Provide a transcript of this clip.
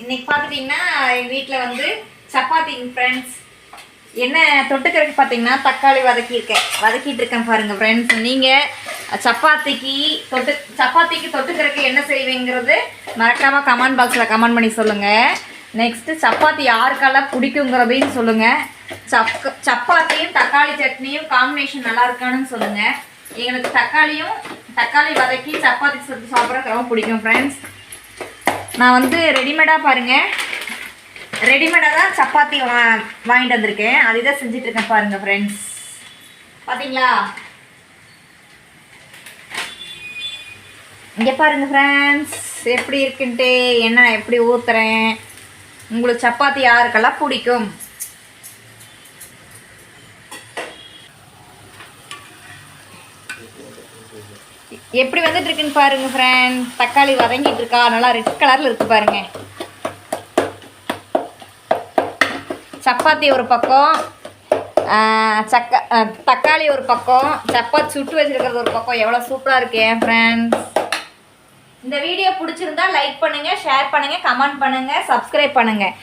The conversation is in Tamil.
இன்னைக்கு பார்த்துட்டிங்கன்னா எங்கள் வீட்டில் வந்து சப்பாத்திங்க ஃப்ரெண்ட்ஸ். என்ன தொட்டுக்கிறதுக்கு பார்த்தீங்கன்னா தக்காளி வதக்கிட்டு இருக்கேன் பாருங்கள் ஃப்ரெண்ட்ஸ். நீங்கள் சப்பாத்திக்கு தொட்டுக்கிறதுக்கு என்ன செய்வீங்கிறது மறக்காமல் கமெண்ட் பாக்ஸில் கமெண்ட் பண்ணி சொல்லுங்கள். நெக்ஸ்ட்டு சப்பாத்தி யாருக்கெல்லாம் பிடிக்குங்கிறதையும் சொல்லுங்கள். சப்பாத்தியும் தக்காளி சட்னியும் காம்பினேஷன் நல்லா இருக்கான்னு சொல்லுங்கள். எங்களுக்கு தக்காளி வதக்கி சப்பாத்தி சுட்டு சாப்பிட்றதுக்கு ரொம்ப பிடிக்கும் ஃப்ரெண்ட்ஸ். நான் வந்து ரெடிமேடாக பாருங்கள், ரெடிமேடாக தான் சப்பாத்தி வாங்கிட்டு வந்திருக்கேன். அதை தான் செஞ்சிட்ருக்கேன் பாருங்கள் ஃப்ரெண்ட்ஸ். பார்த்தீங்களா? இங்கே பாருங்கள் ஃப்ரெண்ட்ஸ் எப்படி இருக்குன்ட்டு, என்ன எப்படி ஊற்றுறேன். உங்களுக்கு சப்பாத்தி யாருக்கெல்லாம் பிடிக்கும்? எப்படி வந்துட்டு இருக்குன்னு பாருங்க ஃப்ரெண்ட். தக்காளி வதங்கிட்டு இருக்கா, நல்லா ரெட் கலரில் இருக்கு பாருங்க. சப்பாத்தி ஒரு பக்கம், தக்காளி ஒரு பக்கம், சப்பாத்தி சுட்டு வச்சுருக்கிறது ஒரு பக்கம். எவ்வளோ சூப்பராக இருக்கு என் ஃப்ரெண்ட்ஸ். இந்த வீடியோ பிடிச்சிருந்தா லைக் பண்ணுங்கள், ஷேர் பண்ணுங்கள், கமெண்ட் பண்ணுங்கள், சப்ஸ்கிரைப் பண்ணுங்கள்.